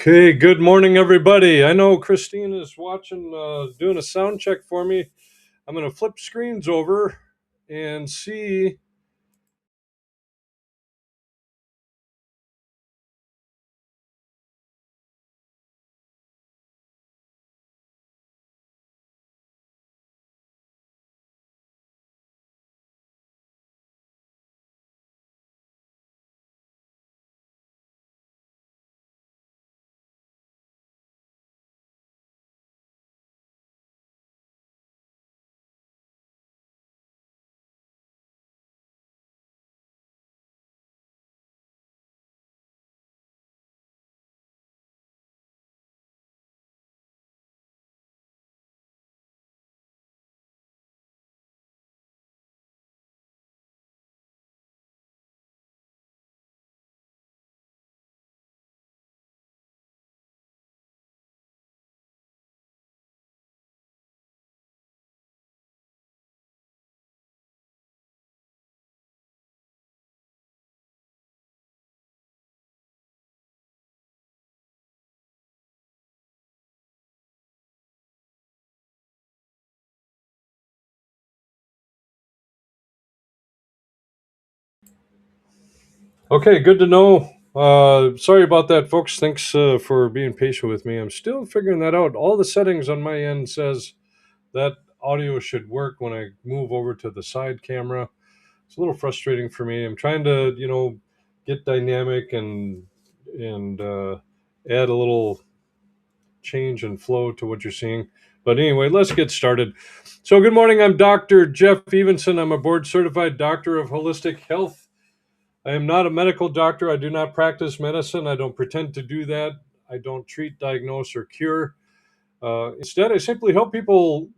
Okay, good morning, everybody. I know Christine is watching, doing a sound check for me. I'm going to flip screens over and see. Okay, good to know. Sorry about that, folks. Thanks for being patient with me. I'm still figuring that out. All the settings on my end says that audio should work when I move over to the side camera. It's a little frustrating for me. I'm trying to, get dynamic and add a little change and flow to what you're seeing. But anyway, let's get started. So, good morning. I'm Dr. Jeff Evenson. I'm a board certified doctor of holistic health. I am not a medical doctor. I do not practice medicine. I don't pretend to do that. I don't treat, diagnose, or cure. Instead, I simply help people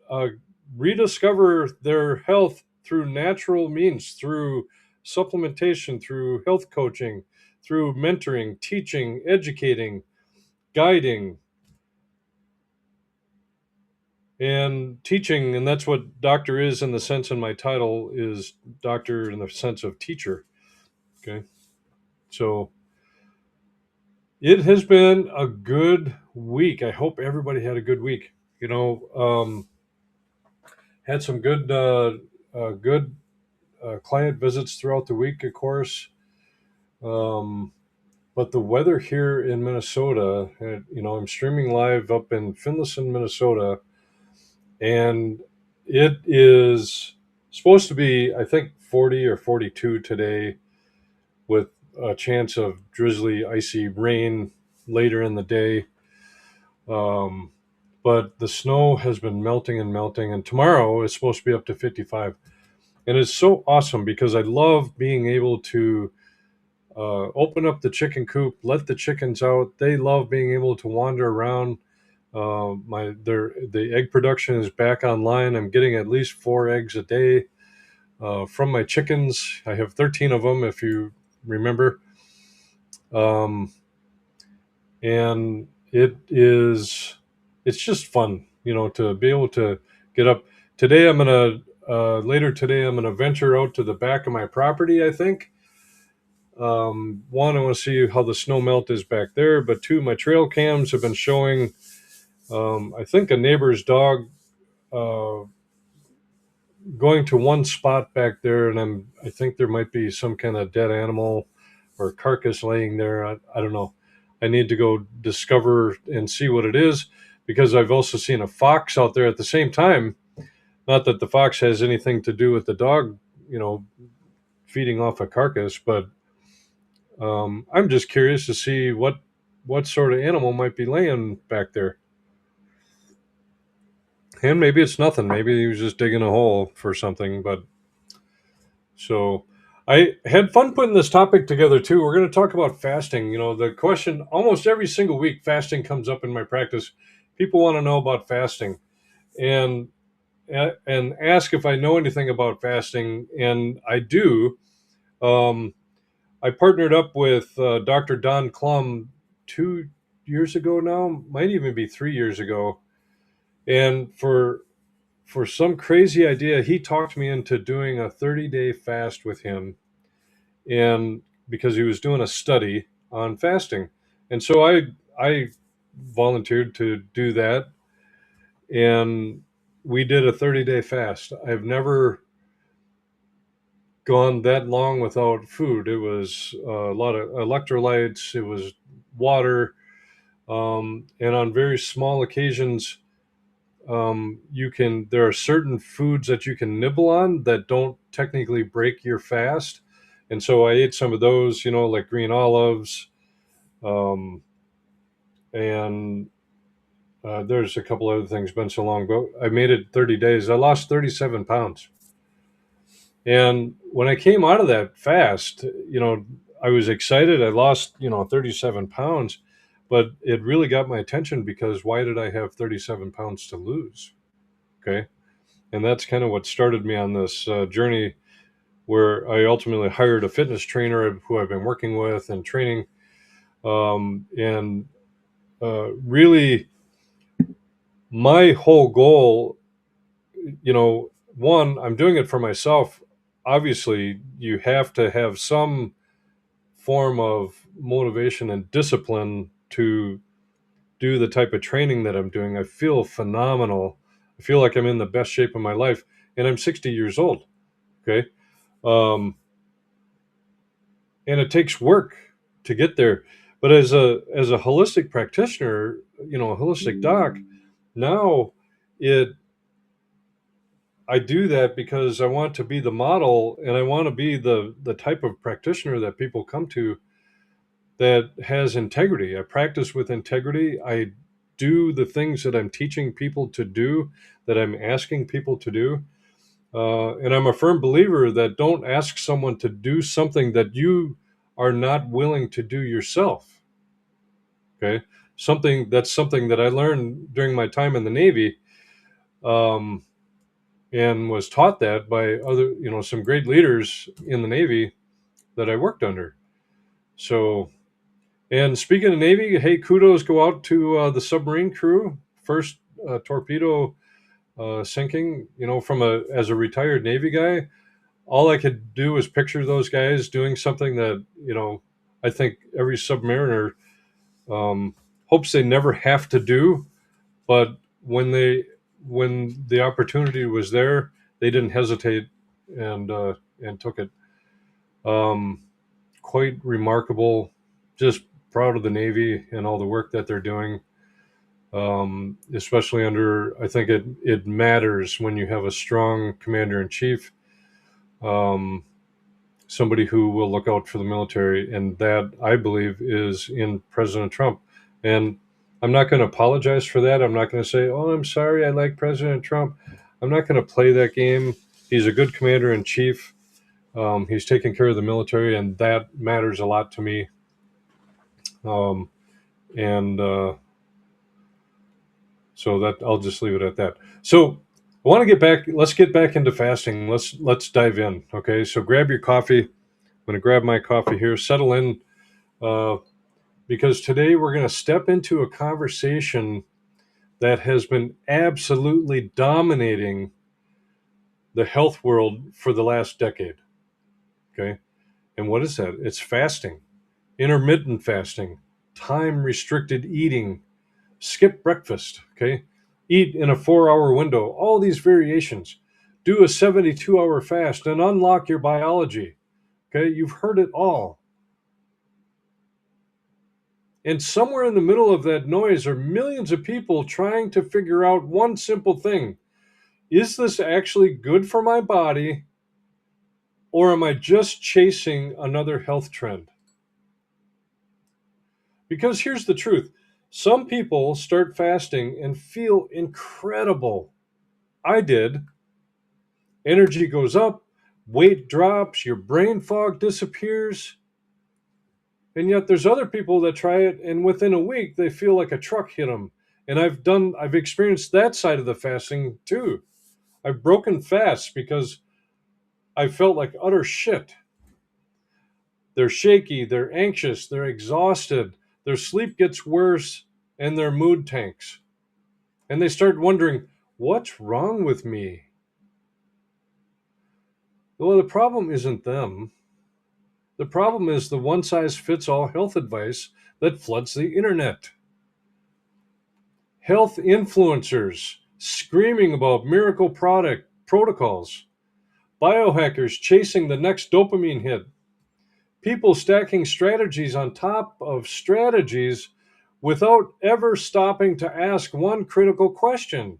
uh, rediscover their health through natural means, through supplementation, through health coaching, through mentoring, teaching, educating, guiding, and teaching. And that's what doctor is in the sense in my title is doctor in the sense of teacher. Okay. So it has been a good week. I hope everybody had a good week. Had some good client visits throughout the week, of course. But the weather here in Minnesota, I'm streaming live up in Finlayson, Minnesota, and it is supposed to be, I think, 40 or 42 today, with a chance of drizzly, icy rain later in the day. Um, but the snow has been melting and melting, and tomorrow is supposed to be up to 55. And it's so awesome because I love being able to open up the chicken coop, let the chickens out. They love being able to wander around. The egg production is back online. I'm getting at least 4 eggs a day from my chickens. I have 13 of them, if you remember. Um, and it's just fun, to be able to get up. Today, later today, I'm gonna venture out to the back of my property. I think one, I want to see how the snow melt is back there, but two, my trail cams have been showing. I think a neighbor's dog uh, going to one spot back there, and I think there might be some kind of dead animal or carcass laying there. I don't know. I need to go discover and see what it is, because I've also seen a fox out there at the same time. Not that the fox has anything to do with the dog, feeding off a carcass, but I'm just curious to see what sort of animal might be laying back there. And maybe it's nothing. Maybe he was just digging a hole for something. But so I had fun putting this topic together too. We're going to talk about fasting. The question almost every single week, fasting comes up in my practice. People want to know about fasting and and ask if I know anything about fasting, and I do. Um, I partnered up with Dr. Don Klum 2 years ago now, might even be 3 years ago, and for some crazy idea, he talked me into doing a 30-day fast with him, and because he was doing a study on fasting, and so I volunteered to do that, and we did a 30-day fast. I've never gone that long without food. It was a lot of electrolytes, it was water, and on very small occasions, there are certain foods that you can nibble on that don't technically break your fast. And so I ate some of those, like green olives, um, and there's a couple other things. Been so long, but I made it 30 days. I lost 37 pounds. And when I came out of that fast, I was excited. I lost, 37 pounds, but it really got my attention because why did I have 37 pounds to lose? Okay. And that's kind of what started me on this journey where I ultimately hired a fitness trainer who I've been working with and training. And really, my whole goal, one, I'm doing it for myself. Obviously, you have to have some form of motivation and discipline to do the type of training that I'm doing. I feel phenomenal. I feel like I'm in the best shape of my life, and I'm 60 years old. Okay. Um, and it takes work to get there. But as a holistic practitioner, a holistic doc, now it I do that because I want to be the model and I want to be the type of practitioner that people come to that has integrity. I practice with integrity. I do the things that I'm teaching people to do, that I'm asking people to do. And I'm a firm believer that don't ask someone to do something that you are not willing to do yourself. Okay. Something that I learned during my time in the Navy, um, and was taught that by some great leaders in the Navy that I worked under. So, and speaking of Navy, hey, kudos go out to the submarine crew. First torpedo sinking. From as a retired Navy guy, all I could do was picture those guys doing something that I think every submariner hopes they never have to do. But when the opportunity was there, they didn't hesitate and took it. Um, Quite remarkable. Just proud of the Navy and all the work that they're doing. Especially I think it matters when you have a strong commander in chief, um, somebody who will look out for the military, and that I believe is in President Trump. And I'm not going to apologize for that. I'm not going to say, "Oh, I'm sorry, I like President Trump." I'm not going to play that game. He's a good commander in chief. He's taking care of the military, and that matters a lot to me. Um, and So that I'll just leave it at that. So I want to get back. Let's get back into fasting. Let's dive in. Okay. So grab your coffee. I'm going to grab my coffee here. Settle in, uh, because today we're going to step into a conversation that has been absolutely dominating the health world for the last decade. Okay. And what is that? It's fasting, intermittent fasting, time restricted eating, skip breakfast. Okay. Eat in a 4 hour window, all these variations. Do a 72-hour fast and unlock your biology. Okay. You've heard it all. And somewhere in the middle of that noise are millions of people trying to figure out one simple thing. Is this actually good for my body, or am I just chasing another health trend? Because here's the truth. Some people start fasting and feel incredible. I did. Energy goes up, weight drops, your brain fog disappears. And yet there's other people that try it and within a week they feel like a truck hit them. And I've experienced that side of the fasting too. I've broken fasts because I felt like utter shit. They're shaky, they're anxious, they're exhausted, their sleep gets worse, and their mood tanks. And they start wondering, what's wrong with me? Well, the problem isn't them. The problem is the one size fits all health advice that floods the internet. health influencers screaming about miracle product protocols, biohackers chasing the next dopamine hit, people stacking strategies on top of strategies without ever stopping to ask one critical question.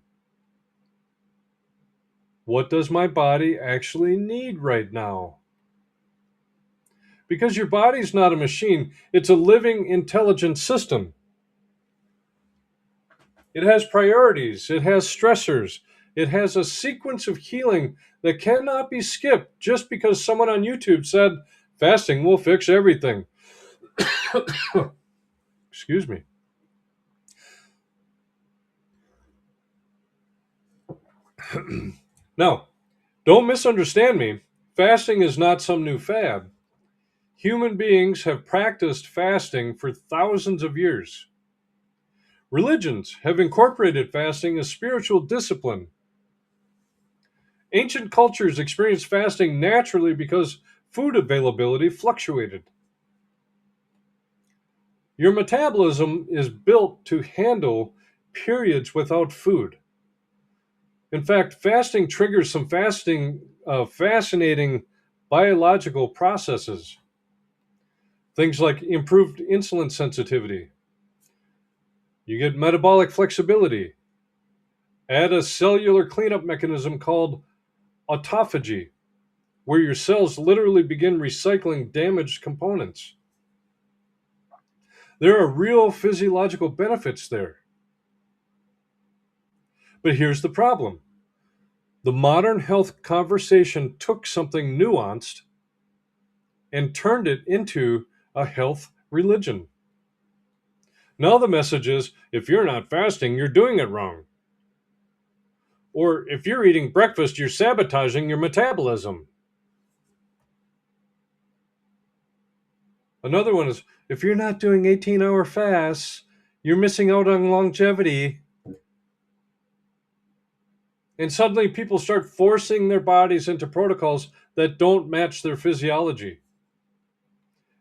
What does my body actually need right now? Because your body's not a machine, it's a living, intelligent system. It has priorities, it has stressors, it has a sequence of healing that cannot be skipped just because someone on YouTube said fasting will fix everything. Excuse me. Now, don't misunderstand me. Fasting is not some new fad. Human beings have practiced fasting for thousands of years. Religions have incorporated fasting as spiritual discipline. Ancient cultures experienced fasting naturally because food availability fluctuated. Your metabolism is built to handle periods without food. In fact, fasting triggers some fascinating biological processes. Things like improved insulin sensitivity. You get metabolic flexibility. Add a cellular cleanup mechanism called autophagy, where your cells literally begin recycling damaged components. There are real physiological benefits there. But here's the problem. The modern health conversation took something nuanced and turned it into a health religion. Now the message is if you're not fasting, you're doing it wrong. Or if you're eating breakfast, you're sabotaging your metabolism. Another one is if you're not doing 18-hour fasts, you're missing out on longevity. And suddenly people start forcing their bodies into protocols that don't match their physiology.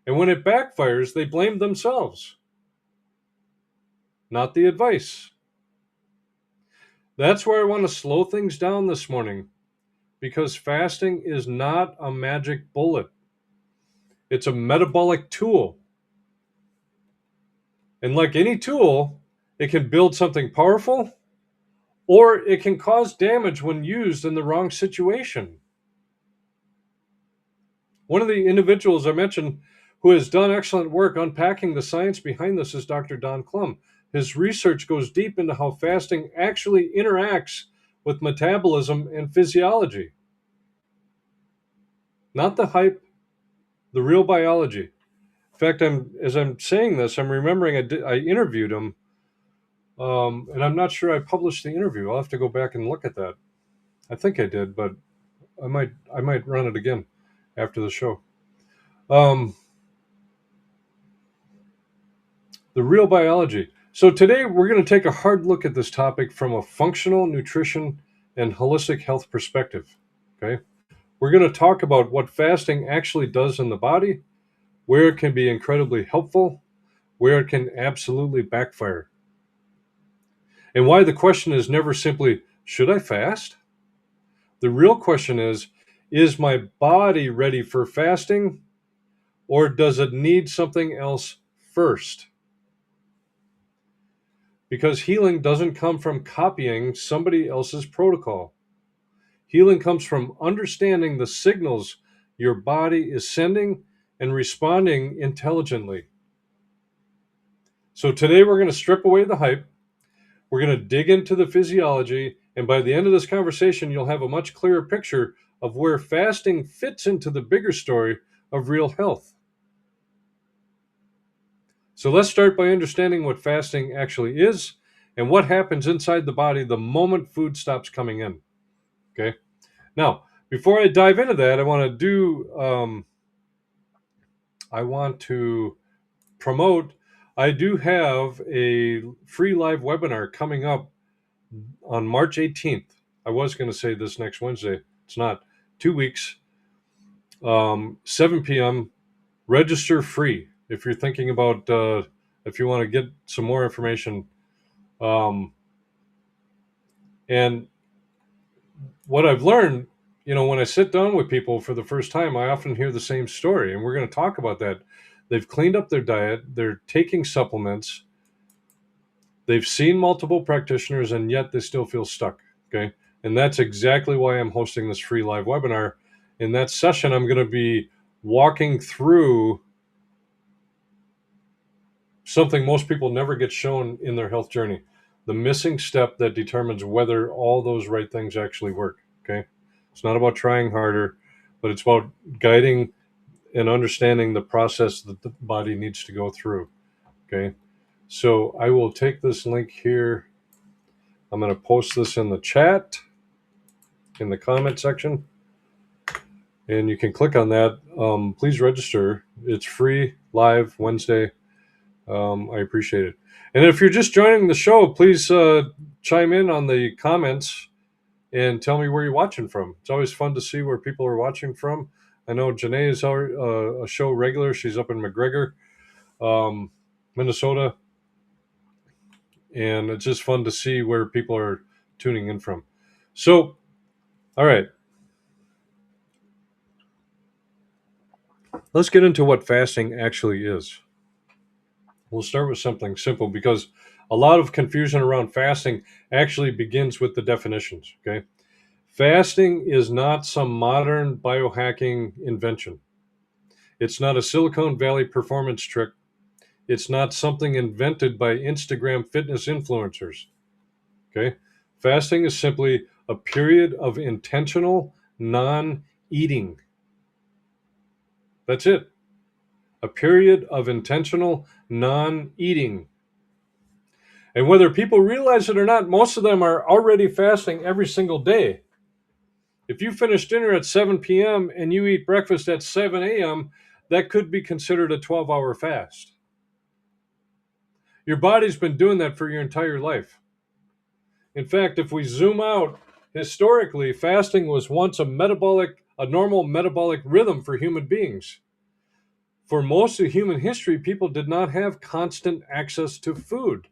And when it backfires, they blame themselves, not the advice. That's where I want to slow things down this morning, because fasting is not a magic bullet. It's a metabolic tool. And like any tool, it can build something powerful or it can cause damage when used in the wrong situation. One of the individuals I mentioned who has done excellent work unpacking the science behind this is Dr. Don Klum. His research goes deep into how fasting actually interacts with metabolism and physiology. Not the hype, the real biology. In fact, as I'm saying this, I'm remembering I interviewed him, and I'm not sure I published the interview. I'll have to go back and look at that. I think I did, but I might run it again after the show. The real biology. So today we're going to take a hard look at this topic from a functional nutrition and holistic health perspective. Okay, we're going to talk about what fasting actually does in the body, where it can be incredibly helpful, where it can absolutely backfire, and why the question is never simply, should I fast? The real question is my body ready for fasting, or does it need something else first? Because healing doesn't come from copying somebody else's protocol. Healing comes from understanding the signals your body is sending and responding intelligently. So today we're going to strip away the hype. We're going to dig into the physiology. And by the end of this conversation, you'll have a much clearer picture of where fasting fits into the bigger story of real health. So let's start by understanding what fasting actually is and what happens inside the body the moment food stops coming in. Okay. Now, before I dive into that, I want to promote. I do have a free live webinar coming up on March 18th. I was going to say this next Wednesday. It's not. 2 weeks, 7 p.m. Register free. If you're thinking about, if you want to get some more information, Um, and what I've learned, when I sit down with people for the first time, I often hear the same story, and we're going to talk about that. They've cleaned up their diet, they're taking supplements, they've seen multiple practitioners, and yet they still feel stuck. Okay. And that's exactly why I'm hosting this free live webinar. In that session, I'm going to be walking through something most people never get shown in their health journey, the missing step that determines whether all those right things actually work. Okay. It's not about trying harder, but it's about guiding and understanding the process that the body needs to go through. Okay. So I will take this link here. I'm going to post this in the chat, in the comment section, and you can click on that. Please register. It's free, live Wednesday. I appreciate it. And if you're just joining the show, please chime in on the comments and tell me where you're watching from. It's always fun to see where people are watching from. I know Janae is a show regular. She's up in McGregor, Minnesota. And it's just fun to see where people are tuning in from. So, all right. Let's get into what fasting actually is. We'll start with something simple because a lot of confusion around fasting actually begins with the definitions. Okay. Fasting is not some modern biohacking invention. It's not a Silicon Valley performance trick. It's not something invented by Instagram fitness influencers. Okay. Fasting is simply a period of intentional non eating. That's it. A period of intentional non eating. And whether people realize it or not, most of them are already fasting every single day. If you finish dinner at 7 p.m. and you eat breakfast at 7 a.m., that could be considered a 12-hour fast. Your body's been doing that for your entire life. In fact, if we zoom out, historically, fasting was once a normal metabolic rhythm for human beings. For most of human history, people did not have constant access to food.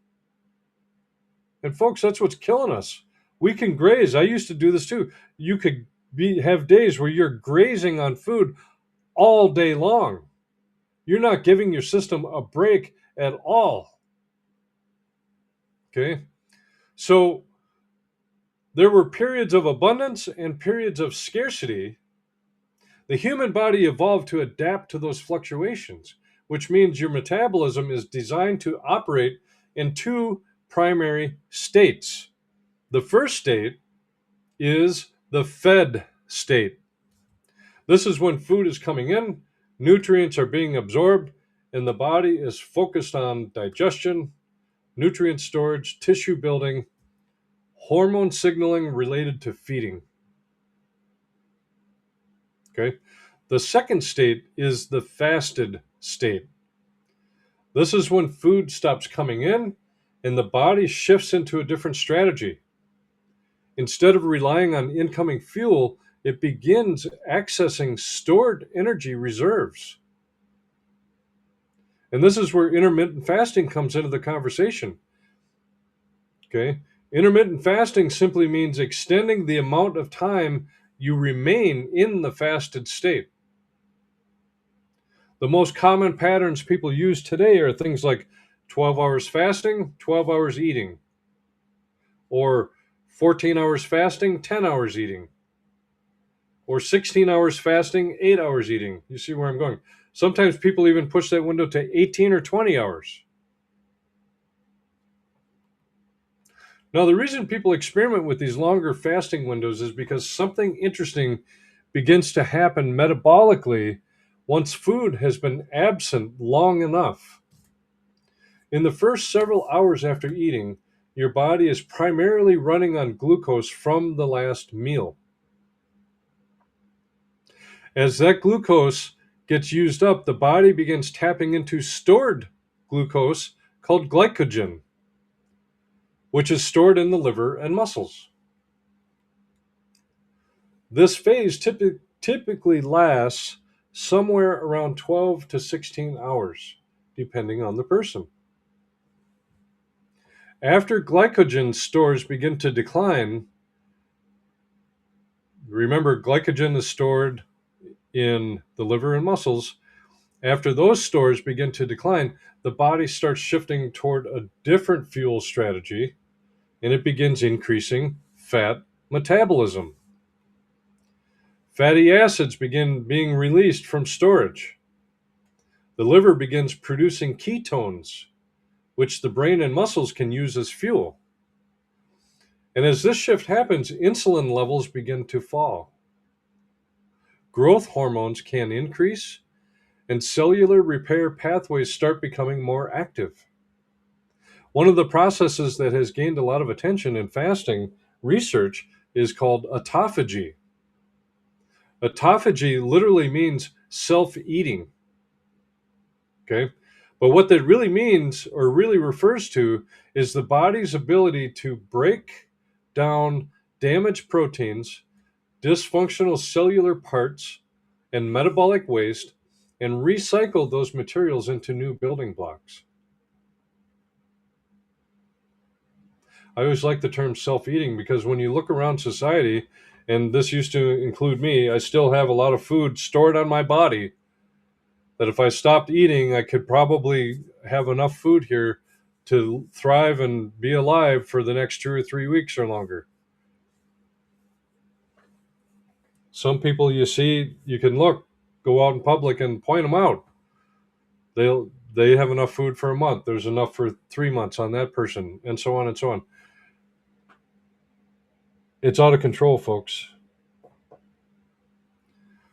And folks, that's what's killing us. We can graze. I used to do this too. You could have days where you're grazing on food all day long. You're not giving your system a break at all. Okay? So there were periods of abundance and periods of scarcity. The human body evolved to adapt to those fluctuations, which means your metabolism is designed to operate in two primary states. The first state is the fed state. This is when food is coming in, nutrients are being absorbed, and the body is focused on digestion, nutrient storage, tissue building, hormone signaling related to feeding. Okay? The second state is the fasted state. This is when food stops coming in and the body shifts into a different strategy. Instead of relying on incoming fuel, it begins accessing stored energy reserves. And this is where intermittent fasting comes into the conversation. Okay? Intermittent fasting simply means extending the amount of time you remain in the fasted state. The most common patterns people use today are things like 12 hours fasting, 12 hours eating, or 14 hours fasting, 10 hours eating, or 16 hours fasting, 8 hours eating. You see where I'm going? Sometimes people even push that window to 18 or 20 hours. Now, the reason people experiment with these longer fasting windows is because something interesting begins to happen metabolically once food has been absent long enough. In the first several hours after eating, your body is primarily running on glucose from the last meal. As that glucose gets used up, the body begins tapping into stored glucose called glycogen, which is stored in the liver and muscles. This phase typically lasts somewhere around 12 to 16 hours, depending on the person. After glycogen stores begin to decline, remember glycogen is stored in the liver and muscles. After those stores begin to decline, the body starts shifting toward a different fuel strategy and it begins increasing fat metabolism. Fatty acids begin being released from storage. The liver begins producing ketones, which the brain and muscles can use as fuel. And as this shift happens, insulin levels begin to fall. Growth hormones can increase, and cellular repair pathways start becoming more active. One of the processes that has gained a lot of attention in fasting research is called autophagy. Autophagy literally means self-eating. Okay? But what that really means or really refers to is the body's ability to break down damaged proteins, dysfunctional cellular parts, and metabolic waste and recycle those materials into new building blocks. I always like the term self-eating because when you look around society, and this used to include me, I still have a lot of food stored on my body that if I stopped eating, I could probably have enough food here to thrive and be alive for the next 2 or 3 weeks or longer. Some people you see, you can go out in public and point them out. They have enough food for a month. There's enough for 3 months on that person, and so on and so on. It's out of control, folks.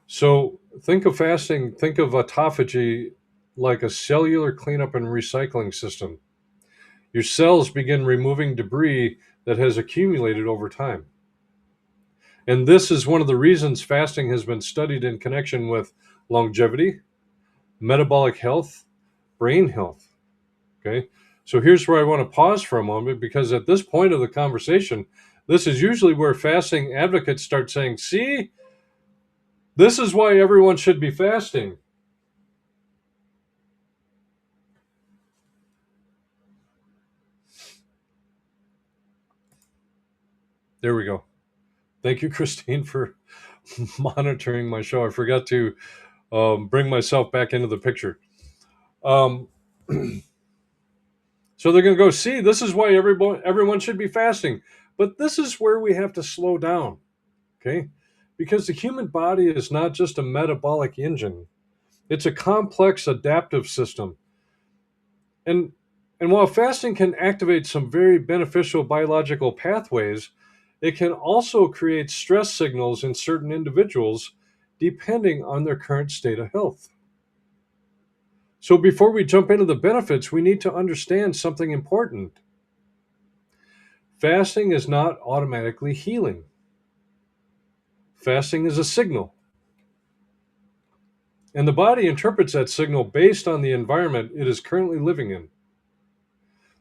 So think of fasting, think of autophagy like a cellular cleanup and recycling system. Your cells begin removing debris that has accumulated over time. And this is one of the reasons fasting has been studied in connection with longevity, metabolic health, brain health. Okay. So here's where I want to pause for a moment because at this point of the conversation, this is usually where fasting advocates start saying, see, this is why everyone should be fasting. There we go. Thank you, Christine, for monitoring my show. I forgot to bring myself back into the picture. So they're going to go, see, this is why everyone should be fasting. But this is where we have to slow down, okay? Because the human body is not just a metabolic engine. It's a complex adaptive system. And while fasting can activate some very beneficial biological pathways, it can also create stress signals in certain individuals depending on their current state of health. So before we jump into the benefits, we need to understand something important. Fasting is not automatically healing. Fasting is a signal. And the body interprets that signal based on the environment it is currently living in.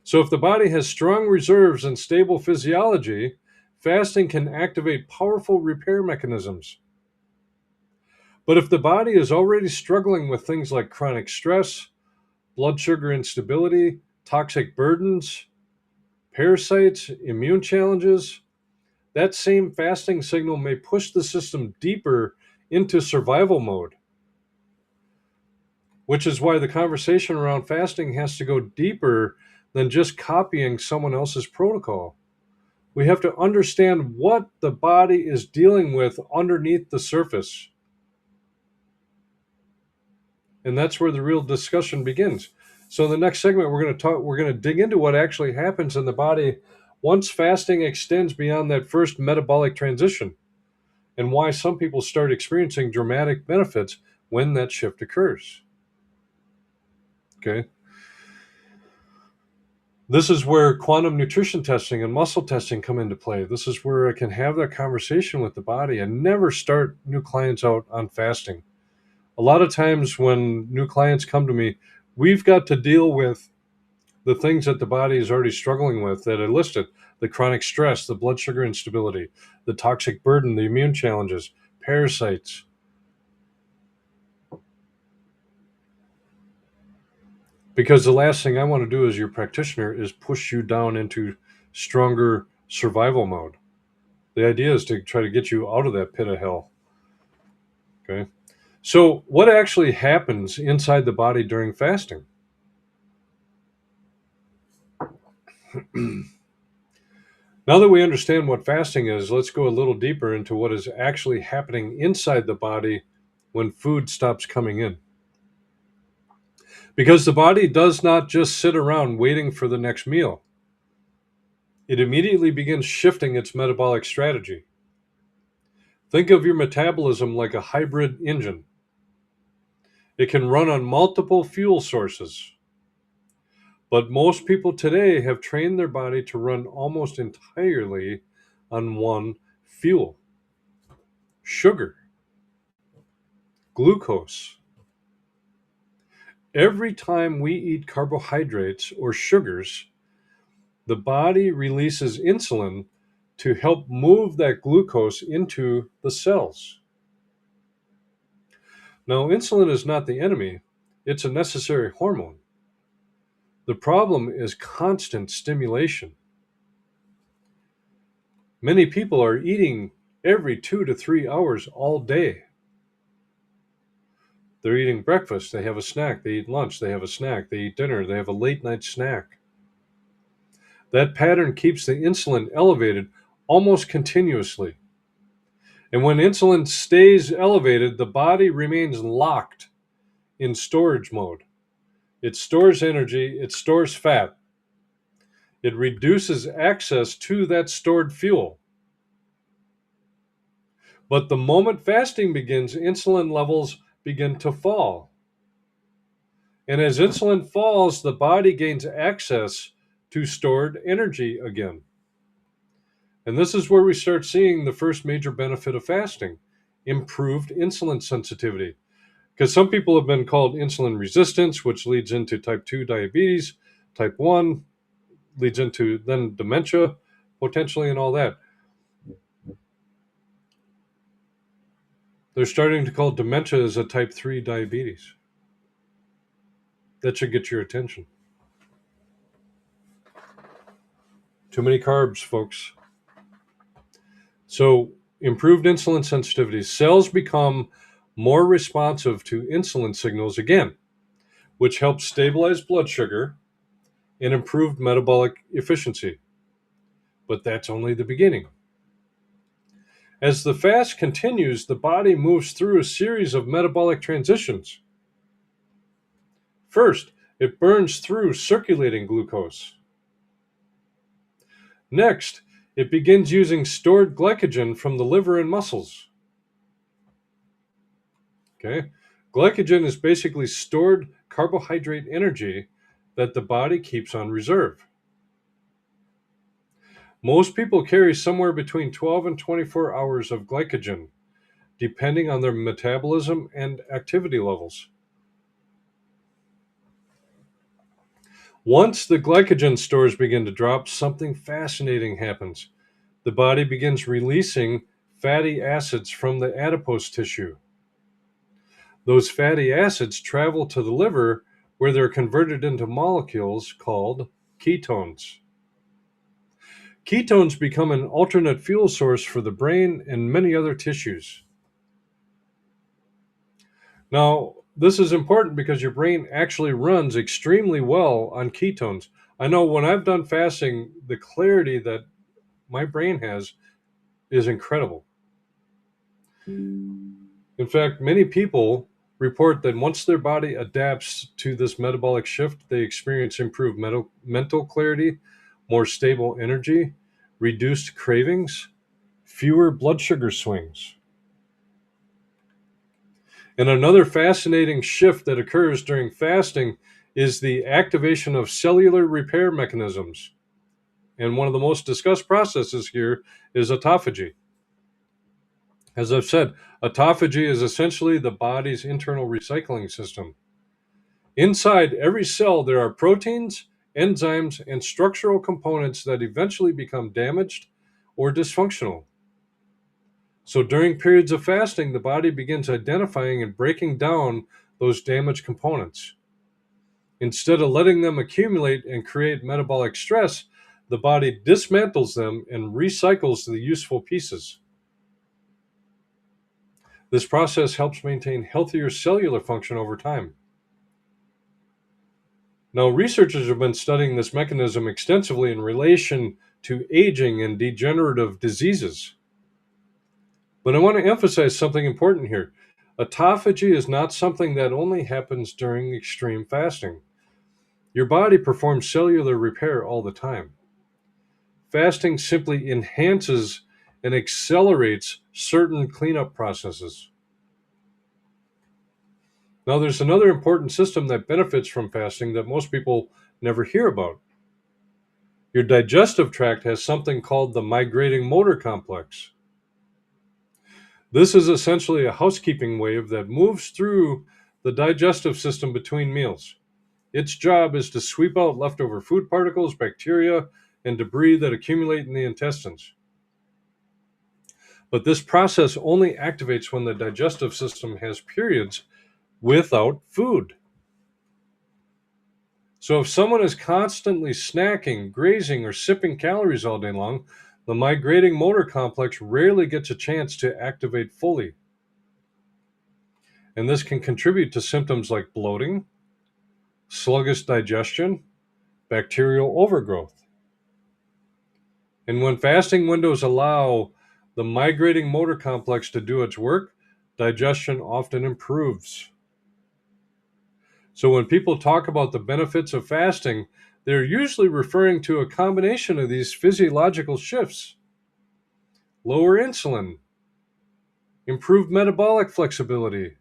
So if the body has strong reserves and stable physiology, fasting can activate powerful repair mechanisms. But if the body is already struggling with things like chronic stress, blood sugar instability, toxic burdens, parasites, immune challenges, that same fasting signal may push the system deeper into survival mode. Which is why the conversation around fasting has to go deeper than just copying someone else's protocol. We have to understand what the body is dealing with underneath the surface. And that's where the real discussion begins. So in the next segment, we're going to dig into what actually happens in the body once fasting extends beyond that first metabolic transition and why some people start experiencing dramatic benefits when that shift occurs. Okay. This is where quantum nutrition testing and muscle testing come into play. This is where I can have that conversation with the body and never start new clients out on fasting. A lot of times when new clients come to me, we've got to deal with the things that the body is already struggling with that I listed: the chronic stress, the blood sugar instability, the toxic burden, the immune challenges, parasites. Because the last thing I want to do as your practitioner is push you down into stronger survival mode. The idea is to try to get you out of that pit of hell. Okay. So, what actually happens inside the body during fasting? Now that we understand what fasting is, let's go a little deeper into what is actually happening inside the body when food stops coming in. Because the body does not just sit around waiting for the next meal, it immediately begins shifting its metabolic strategy. Think of your metabolism like a hybrid engine. It can run on multiple fuel sources, but most people today have trained their body to run almost entirely on one fuel: sugar, glucose. Every time we eat carbohydrates or sugars, the body releases insulin to help move that glucose into the cells. Now, insulin is not the enemy, it's a necessary hormone. The problem is constant stimulation. Many people are eating every 2 to 3 hours all day. They're eating breakfast, they have a snack, they eat lunch, they have a snack, they eat dinner, they have a late night snack. That pattern keeps the insulin elevated almost continuously. And when insulin stays elevated, the body remains locked in storage mode. It stores energy, it stores fat, it reduces access to that stored fuel. But the moment fasting begins, insulin levels begin to fall. And as insulin falls, the body gains access to stored energy again. And this is where we start seeing the first major benefit of fasting: improved insulin sensitivity. Because some people have been called insulin resistance, which leads into type 2 diabetes, type 1 leads into then dementia potentially, and all that. They're starting to call dementia as a type 3 diabetes. That should get your attention. Too many carbs, folks. So, improved insulin sensitivity. Cells become more responsive to insulin signals again, which helps stabilize blood sugar and improve metabolic efficiency. But that's only the beginning. As the fast continues, the body moves through a series of metabolic transitions. First, it burns through circulating glucose. Next, it begins using stored glycogen from the liver and muscles. Okay? Glycogen is basically stored carbohydrate energy that the body keeps on reserve. Most people carry somewhere between 12 and 24 hours of glycogen, depending on their metabolism and activity levels. Once the glycogen stores begin to drop, something fascinating happens. The body begins releasing fatty acids from the adipose tissue. Those fatty acids travel to the liver, where they're converted into molecules called ketones. Ketones become an alternate fuel source for the brain and many other tissues. Now, this is important because your brain actually runs extremely well on ketones. I know when I've done fasting, the clarity that my brain has is incredible. In fact, many people report that once their body adapts to this metabolic shift, they experience improved mental clarity, more stable energy, reduced cravings, fewer blood sugar swings. And another fascinating shift that occurs during fasting is the activation of cellular repair mechanisms. And one of the most discussed processes here is autophagy. As I've said, autophagy is essentially the body's internal recycling system. Inside every cell, there are proteins, enzymes, and structural components that eventually become damaged or dysfunctional. So during periods of fasting, the body begins identifying and breaking down those damaged components. Instead of letting them accumulate and create metabolic stress, the body dismantles them and recycles the useful pieces. This process helps maintain healthier cellular function over time. Now, researchers have been studying this mechanism extensively in relation to aging and degenerative diseases. But I want to emphasize something important here. Autophagy is not something that only happens during extreme fasting. Your body performs cellular repair all the time. Fasting simply enhances and accelerates certain cleanup processes. Now, there's another important system that benefits from fasting that most people never hear about. Your digestive tract has something called the migrating motor complex. This is essentially a housekeeping wave that moves through the digestive system between meals. Its job is to sweep out leftover food particles, bacteria, and debris that accumulate in the intestines. But this process only activates when the digestive system has periods without food. So if someone is constantly snacking, grazing, or sipping calories all day long, the migrating motor complex rarely gets a chance to activate fully. And this can contribute to symptoms like bloating, sluggish digestion, bacterial overgrowth. And when fasting windows allow the migrating motor complex to do its work, digestion often improves. So when people talk about the benefits of fasting, they're usually referring to a combination of these physiological shifts: lower insulin, improved metabolic flexibility,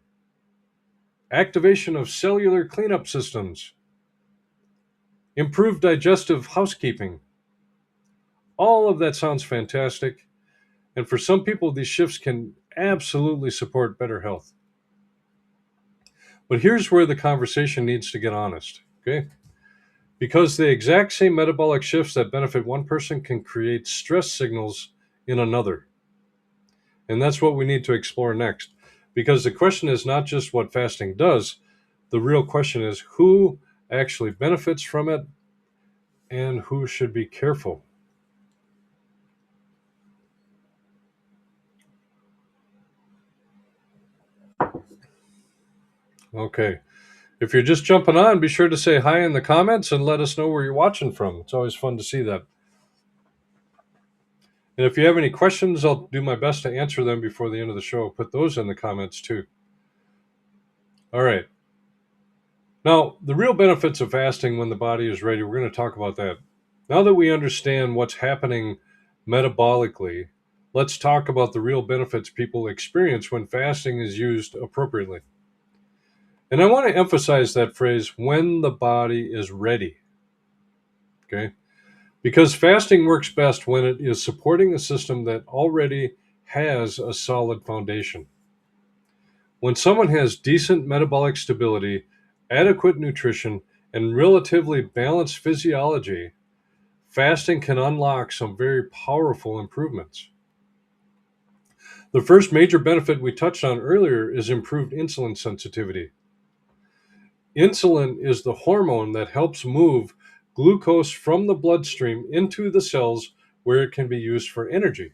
activation of cellular cleanup systems, improved digestive housekeeping. All of that sounds fantastic. And for some people, these shifts can absolutely support better health. But here's where the conversation needs to get honest, okay? Because the exact same metabolic shifts that benefit one person can create stress signals in another. And that's what we need to explore next. Because the question is not just what fasting does, the real question is who actually benefits from it and who should be careful. Okay. If you're just jumping on, be sure to say hi in the comments and let us know where you're watching from. It's always fun to see that. And if you have any questions, I'll do my best to answer them before the end of the show. Put those in the comments too. All right. Now, the real benefits of fasting when the body is ready, we're going to talk about that. Now that we understand what's happening metabolically, let's talk about the real benefits people experience when fasting is used appropriately. And I want to emphasize that phrase, when the body is ready. Okay? Because fasting works best when it is supporting a system that already has a solid foundation. When someone has decent metabolic stability, adequate nutrition, and relatively balanced physiology, fasting can unlock some very powerful improvements. The first major benefit we touched on earlier is improved insulin sensitivity. Insulin is the hormone that helps move glucose from the bloodstream into the cells where it can be used for energy.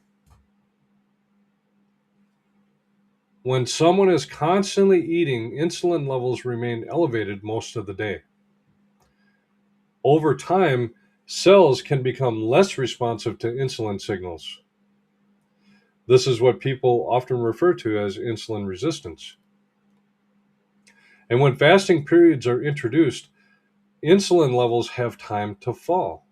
When someone is constantly eating, insulin levels remain elevated most of the day. Over time, cells can become less responsive to insulin signals. This is what people often refer to as insulin resistance. And when fasting periods are introduced, insulin levels have time to fall.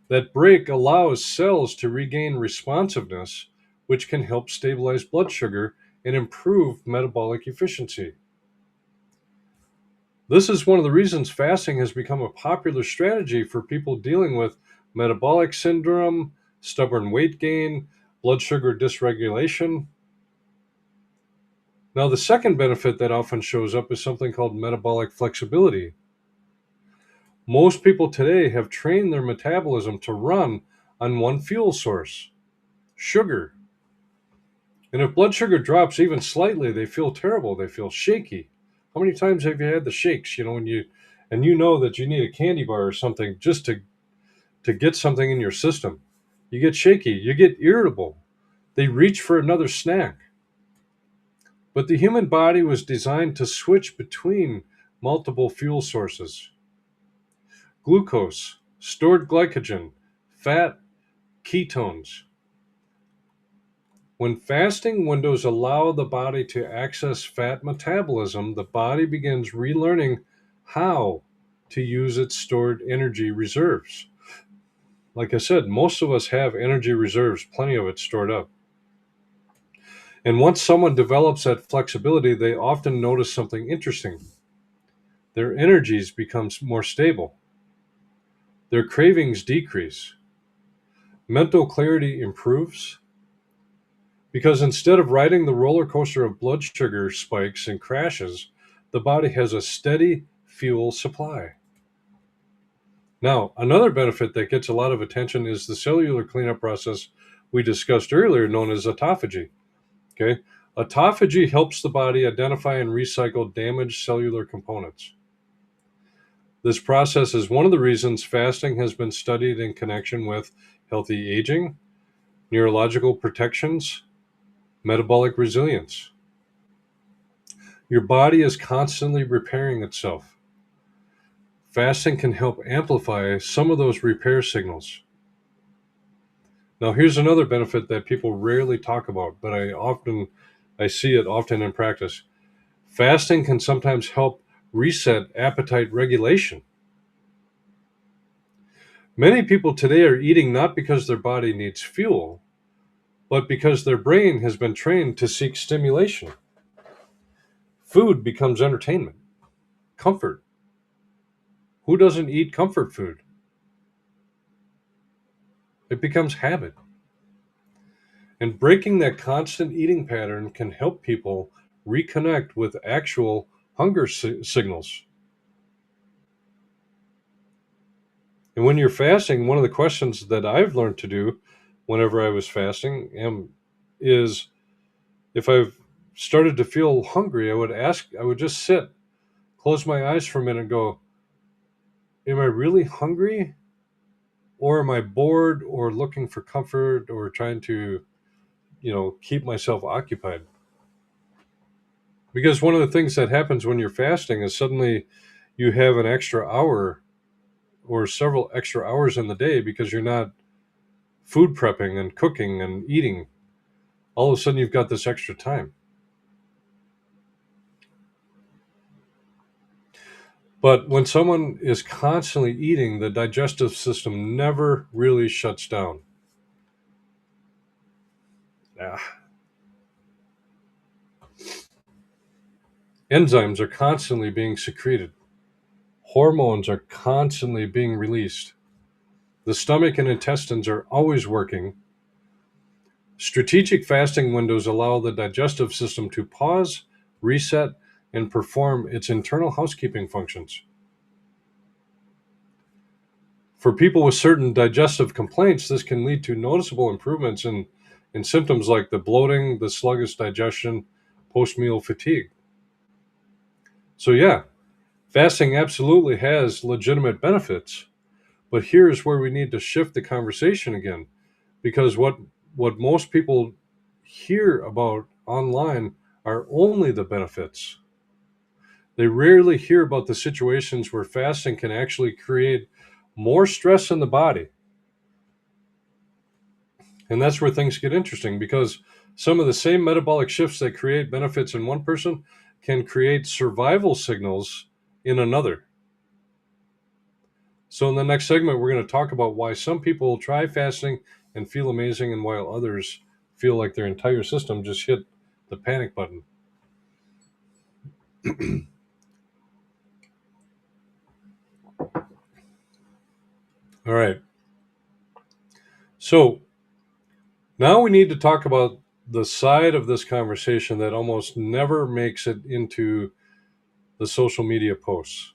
That break allows cells to regain responsiveness, which can help stabilize blood sugar and improve metabolic efficiency. This is one of the reasons fasting has become a popular strategy for people dealing with metabolic syndrome, stubborn weight gain, blood sugar dysregulation. Now, the second benefit that often shows up is something called metabolic flexibility. Most people today have trained their metabolism to run on one fuel source: sugar. And if blood sugar drops even slightly, they feel terrible, they feel shaky, How many times have you had the shakes, and you know that you need a candy bar or something just to get something in your system? You get shaky, you get irritable. They reach for another snack. But the human body was designed to switch between multiple fuel sources: glucose, stored glycogen, fat, ketones. When fasting windows allow the body to access fat metabolism, the body begins relearning how to use its stored energy reserves. Like I said, most of us have energy reserves, plenty of it stored up. And once someone develops that flexibility, they often notice something interesting. Their energies become more stable. Their cravings decrease. Mental clarity improves because instead of riding the roller coaster of blood sugar spikes and crashes, the body has a steady fuel supply. Now, another benefit that gets a lot of attention is the cellular cleanup process we discussed earlier, known as autophagy. Okay? Autophagy helps the body identify and recycle damaged cellular components. This process is one of the reasons fasting has been studied in connection with healthy aging, neurological protections, metabolic resilience. Your body is constantly repairing itself. Fasting can help amplify some of those repair signals. Now, here's another benefit that people rarely talk about, but I see it often in practice. Fasting can sometimes help reset appetite regulation. Many people today are eating not because their body needs fuel, but because their brain has been trained to seek stimulation. Food becomes entertainment, comfort. Who doesn't eat comfort food? It becomes habit. And breaking that constant eating pattern can help people reconnect with actual hunger signals. And when you're fasting, one of the questions that I've learned to do whenever I was fasting is if I've started to feel hungry, I would just sit, close my eyes for a minute and go, am I really hungry? Or am I bored or looking for comfort or trying to, keep myself occupied? Because one of the things that happens when you're fasting is suddenly you have an extra hour or several extra hours in the day because you're not food prepping and cooking and eating. All of a sudden, you've got this extra time. But when someone is constantly eating, the digestive system never really shuts down. Ah. Enzymes are constantly being secreted. Hormones are constantly being released. The stomach and intestines are always working. Strategic fasting windows allow the digestive system to pause, reset, and perform its internal housekeeping functions. For people with certain digestive complaints, this can lead to noticeable improvements in symptoms like the bloating, the sluggish digestion, post meal fatigue. So, yeah, fasting absolutely has legitimate benefits, but here's where we need to shift the conversation again, because what most people hear about online are only the benefits. They rarely hear about the situations where fasting can actually create more stress in the body. And that's where things get interesting because some of the same metabolic shifts that create benefits in one person can create survival signals in another. So, in the next segment, we're going to talk about why some people try fasting and feel amazing, and while others feel like their entire system just hit the panic button. All right. So, now we need to talk about the side of this conversation that almost never makes it into the social media posts.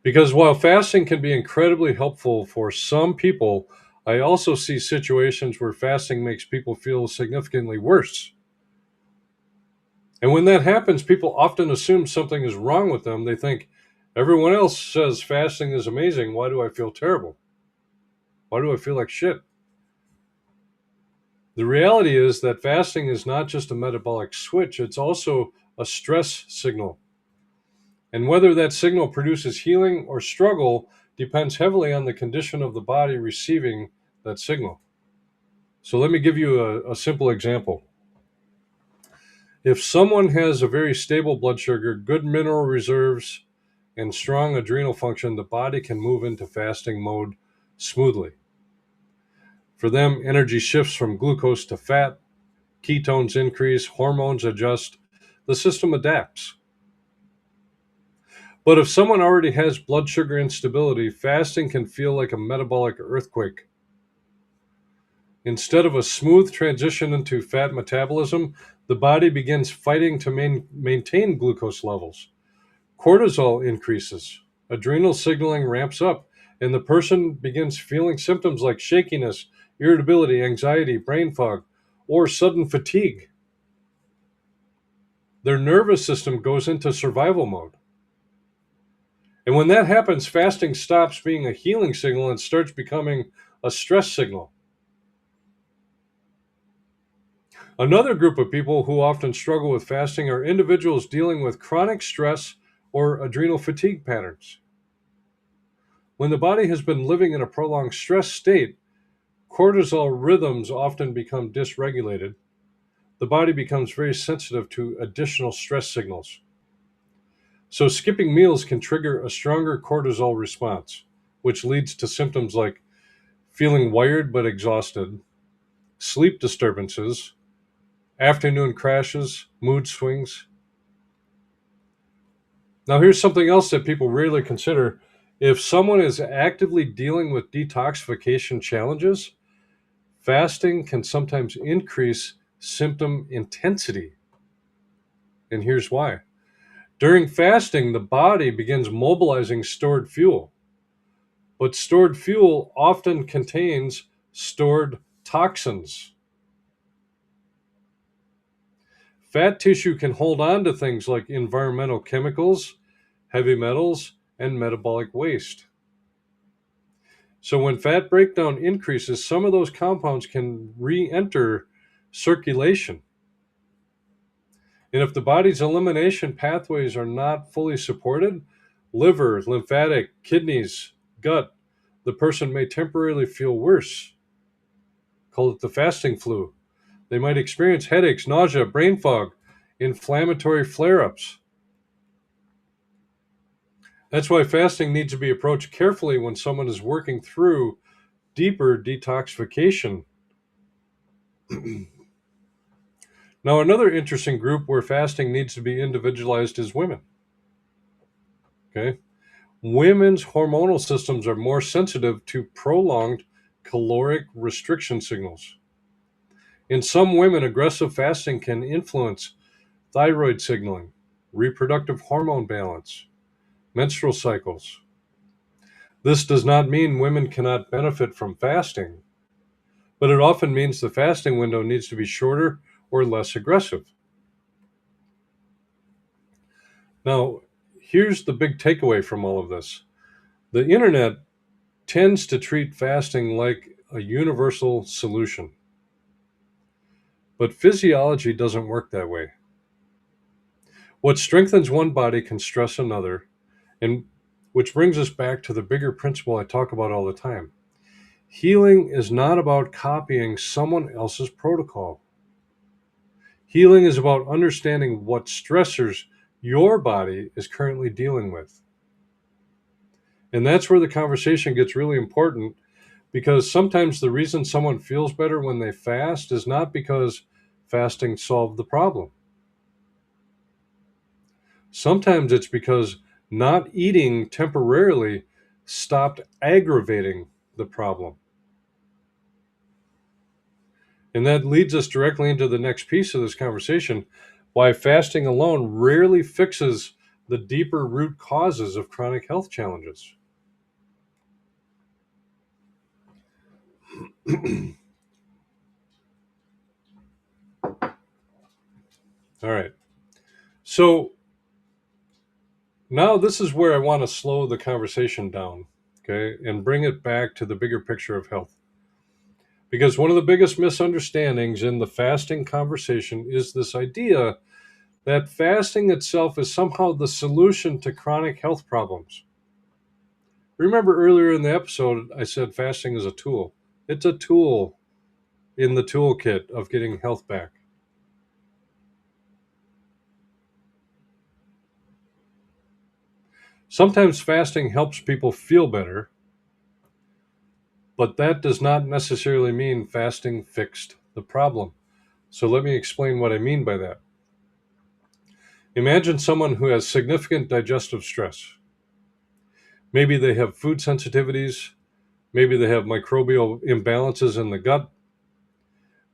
Because while fasting can be incredibly helpful for some people, I also see situations where fasting makes people feel significantly worse. And when that happens, people often assume something is wrong with them. They think, everyone else says fasting is amazing. Why do I feel terrible? Why do I feel like shit? The reality is that fasting is not just a metabolic switch, it's also a stress signal. And whether that signal produces healing or struggle depends heavily on the condition of the body receiving that signal. So let me give you a simple example. If someone has a very stable blood sugar, good mineral reserves, and strong adrenal function, the body can move into fasting mode smoothly. For them, energy shifts from glucose to fat, ketones increase, hormones adjust, the system adapts. But if someone already has blood sugar instability, fasting can feel like a metabolic earthquake. Instead of a smooth transition into fat metabolism, the body begins fighting to maintain glucose levels. Cortisol increases, adrenal signaling ramps up, and the person begins feeling symptoms like shakiness, irritability, anxiety, brain fog, or sudden fatigue. Their nervous system goes into survival mode. And when that happens, fasting stops being a healing signal and starts becoming a stress signal. Another group of people who often struggle with fasting are individuals dealing with chronic stress or adrenal fatigue patterns. When the body has been living in a prolonged stress state, cortisol rhythms often become dysregulated. The body becomes very sensitive to additional stress signals. So, skipping meals can trigger a stronger cortisol response, which leads to symptoms like feeling wired but exhausted, sleep disturbances, afternoon crashes, mood swings. Now, here's something else that people rarely consider. If someone is actively dealing with detoxification challenges, fasting can sometimes increase symptom intensity. And here's why. During fasting, the body begins mobilizing stored fuel, but stored fuel often contains stored toxins. Fat tissue can hold on to things like environmental chemicals, heavy metals, and metabolic waste. So when fat breakdown increases, some of those compounds can re enter circulation. And if the body's elimination pathways are not fully supported, liver, lymphatic, kidneys, gut, the person may temporarily feel worse. Call it the fasting flu. They might experience headaches, nausea, brain fog, inflammatory flare ups. That's why fasting needs to be approached carefully when someone is working through deeper detoxification. Now, another interesting group where fasting needs to be individualized is women. Okay. Women's hormonal systems are more sensitive to prolonged caloric restriction signals. In some women, aggressive fasting can influence thyroid signaling, reproductive hormone balance, menstrual cycles. This does not mean women cannot benefit from fasting, but it often means the fasting window needs to be shorter or less aggressive. Now, here's the big takeaway from all of this. The internet tends to treat fasting like a universal solution, but physiology doesn't work that way. What strengthens one body can stress another, and which brings us back to the bigger principle I talk about all the time. Healing is not about copying someone else's protocol. Healing is about understanding what stressors your body is currently dealing with. And that's where the conversation gets really important, because sometimes the reason someone feels better when they fast is not because fasting solved the problem. Sometimes it's because not eating temporarily stopped aggravating the problem. And that leads us directly into the next piece of this conversation, why fasting alone rarely fixes the deeper root causes of chronic health challenges. All right. So now this is where I want to slow the conversation down, okay, and bring it back to the bigger picture of health. Because one of the biggest misunderstandings in the fasting conversation is this idea that fasting itself is somehow the solution to chronic health problems. Remember earlier in the episode, I said fasting is a tool. It's a tool in the toolkit of getting health back. Sometimes fasting helps people feel better, but that does not necessarily mean fasting fixed the problem. So let me explain what I mean by that. Imagine someone who has significant digestive stress. Maybe they have food sensitivities, maybe they have microbial imbalances in the gut,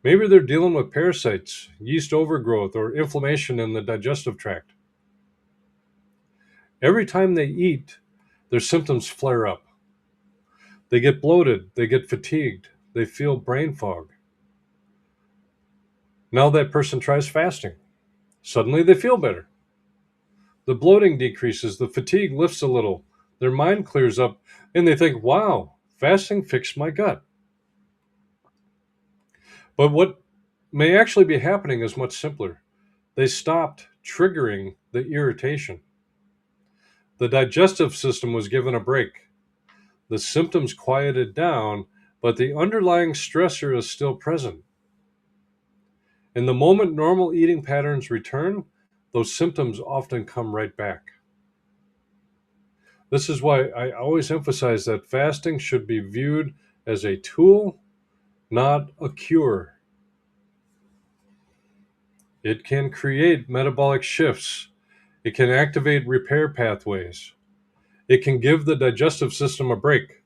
maybe they're dealing with parasites, yeast overgrowth, or inflammation in the digestive tract. Every time they eat, their symptoms flare up. They get bloated, they get fatigued, they feel brain fog. Now that person tries fasting. Suddenly they feel better. The bloating decreases, the fatigue lifts a little, their mind clears up, and they think, wow, fasting fixed my gut. But what may actually be happening is much simpler. They stopped triggering the irritation. The digestive system was given a break. The symptoms quieted down, but the underlying stressor is still present. And the moment normal eating patterns return, those symptoms often come right back. This is why I always emphasize that fasting should be viewed as a tool, not a cure. It can create metabolic shifts. It can activate repair pathways. It can give the digestive system a break.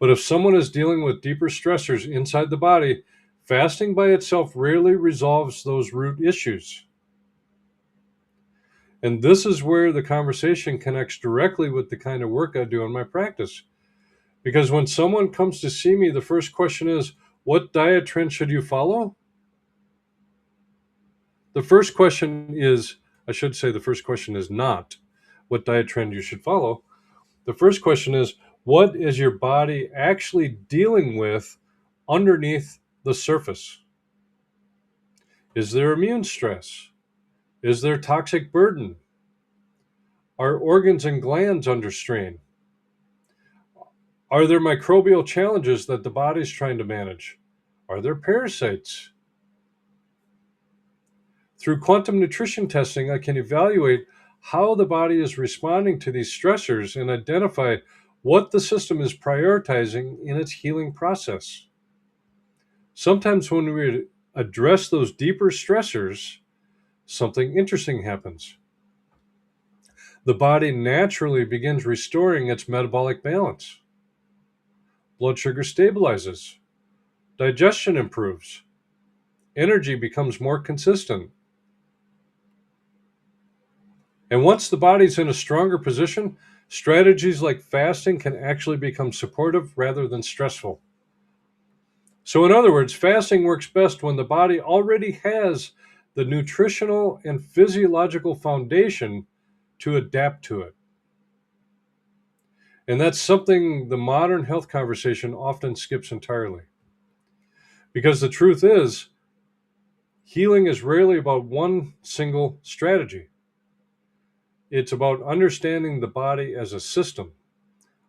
But if someone is dealing with deeper stressors inside the body, fasting by itself rarely resolves those root issues. And this is where the conversation connects directly with the kind of work I do in my practice. Because when someone comes to see me, the first question is, what diet trend should you follow? The first question is, I should say, the first question is not what diet trend you should follow. The first question is, what is your body actually dealing with underneath the surface? Is there immune stress? Is there toxic burden? Are organs and glands under strain? Are there microbial challenges that the body's trying to manage? Are there parasites? Through quantum nutrition testing, I can evaluate how the body is responding to these stressors and identify what the system is prioritizing in its healing process. Sometimes when we address those deeper stressors, something interesting happens. The body naturally begins restoring its metabolic balance. Blood sugar stabilizes, digestion improves, energy becomes more consistent. And once the body's in a stronger position, strategies like fasting can actually become supportive rather than stressful. So, in other words, fasting works best when the body already has the nutritional and physiological foundation to adapt to it. And that's something the modern health conversation often skips entirely. Because the truth is, healing is rarely about one single strategy. It's about understanding the body as a system,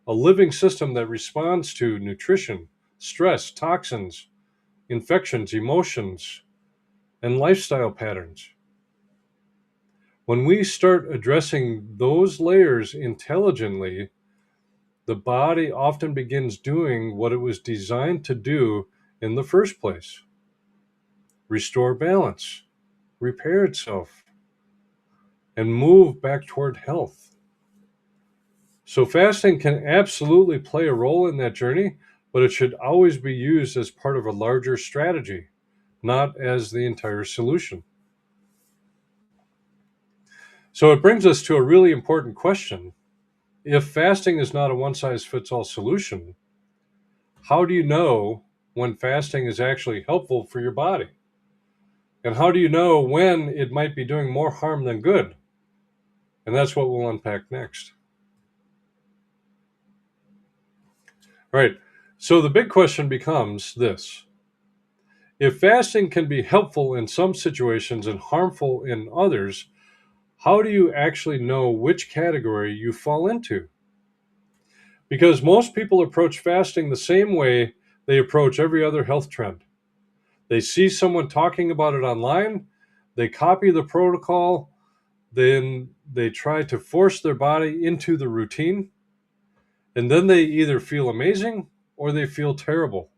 a living system that responds to nutrition, stress, toxins, infections, emotions, and lifestyle patterns. When we start addressing those layers intelligently, the body often begins doing what it was designed to do in the first place: restore balance, repair itself, and move back toward health. So, fasting can absolutely play a role in that journey, but it should always be used as part of a larger strategy, not as the entire solution. So, it brings us to a really important question. If fasting is not a one size fits all solution, how do you know when fasting is actually helpful for your body? And how do you know when it might be doing more harm than good? And that's what we'll unpack next. All right. So the big question becomes this: if fasting can be helpful in some situations and harmful in others, how do you actually know which category you fall into? Because most people approach fasting the same way they approach every other health trend. They see someone talking about it online, they copy the protocol, then they try to force their body into the routine, and then they either feel amazing or they feel terrible.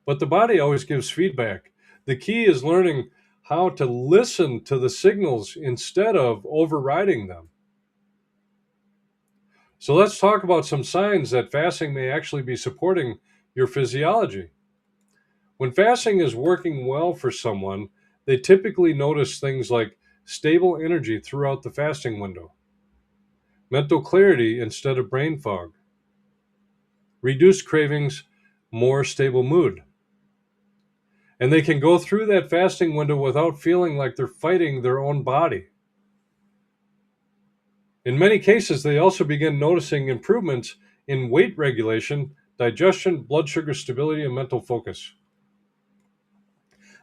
But the body always gives feedback. The key is learning how to listen to the signals instead of overriding them. So let's talk about some signs that fasting may actually be supporting your physiology. When fasting is working well for someone, they typically notice things like stable energy throughout the fasting window, mental clarity instead of brain fog, reduced cravings, more stable mood. And they can go through that fasting window without feeling like they're fighting their own body. In many cases, they also begin noticing improvements in weight regulation, digestion, blood sugar stability, and mental focus.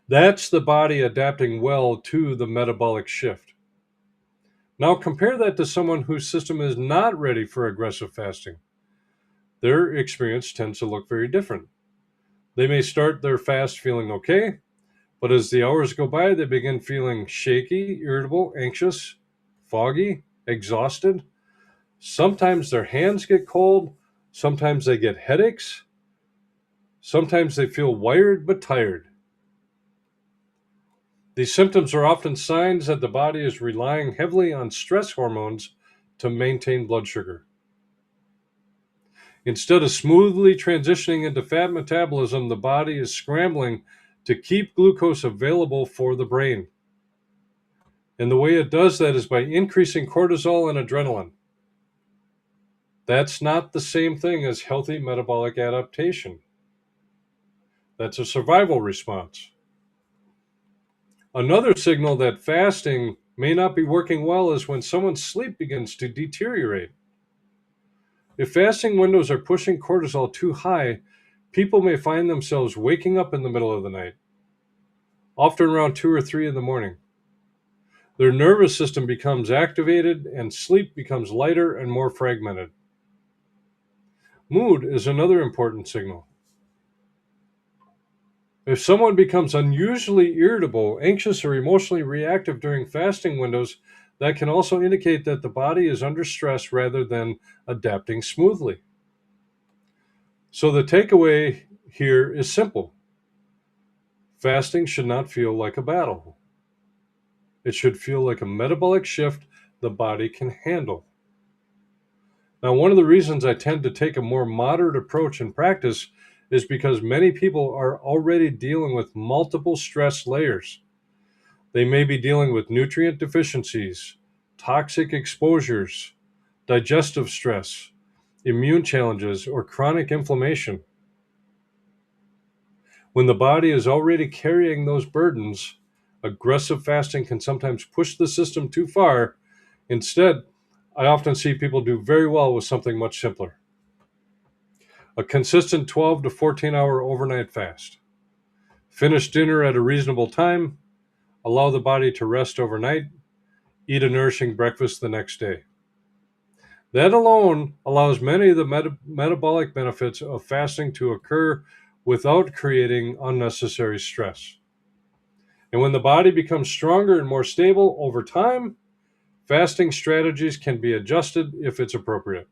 That's the body adapting well to the metabolic shift. Now, compare that to someone whose system is not ready for aggressive fasting. Their experience tends to look very different. They may start their fast feeling okay, but as the hours go by, they begin feeling shaky, irritable, anxious, foggy, exhausted. Sometimes their hands get cold. Sometimes they get headaches. Sometimes they feel wired but tired. These symptoms are often signs that the body is relying heavily on stress hormones to maintain blood sugar. Instead of smoothly transitioning into fat metabolism, the body is scrambling to keep glucose available for the brain. And the way it does that is by increasing cortisol and adrenaline. That's not the same thing as healthy metabolic adaptation. That's a survival response. Another signal that fasting may not be working well is when someone's sleep begins to deteriorate. If fasting windows are pushing cortisol too high, people may find themselves waking up in the middle of the night, often around 2 or 3 in the morning. Their nervous system becomes activated and sleep becomes lighter and more fragmented. Mood is another important signal. If someone becomes unusually irritable, anxious, or emotionally reactive during fasting windows, that can also indicate that the body is under stress rather than adapting smoothly. So the takeaway here is simple: fasting should not feel like a battle. It should feel like a metabolic shift the body can handle. Now, one of the reasons I tend to take a more moderate approach in practice is because many people are already dealing with multiple stress layers. They may be dealing with nutrient deficiencies, toxic exposures, digestive stress, immune challenges, or chronic inflammation. When the body is already carrying those burdens, aggressive fasting can sometimes push the system too far. Instead, I often see people do very well with something much simpler: a consistent 12 to 14-hour overnight fast. Finish dinner at a reasonable time, allow the body to rest overnight, eat a nourishing breakfast the next day. That alone allows many of the metabolic benefits of fasting to occur without creating unnecessary stress. And when the body becomes stronger and more stable over time, fasting strategies can be adjusted if it's appropriate.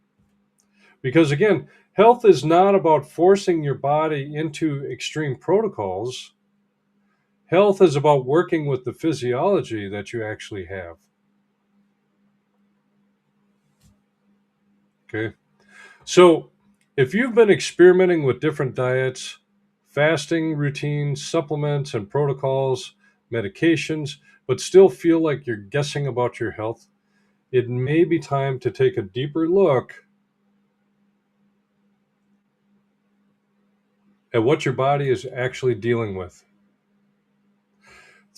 Because again, health is not about forcing your body into extreme protocols. Health is about working with the physiology that you actually have. Okay. So, if you've been experimenting with different diets, fasting routines, supplements, and protocols, medications, but still feel like you're guessing about your health, it may be time to take a deeper look at what your body is actually dealing with.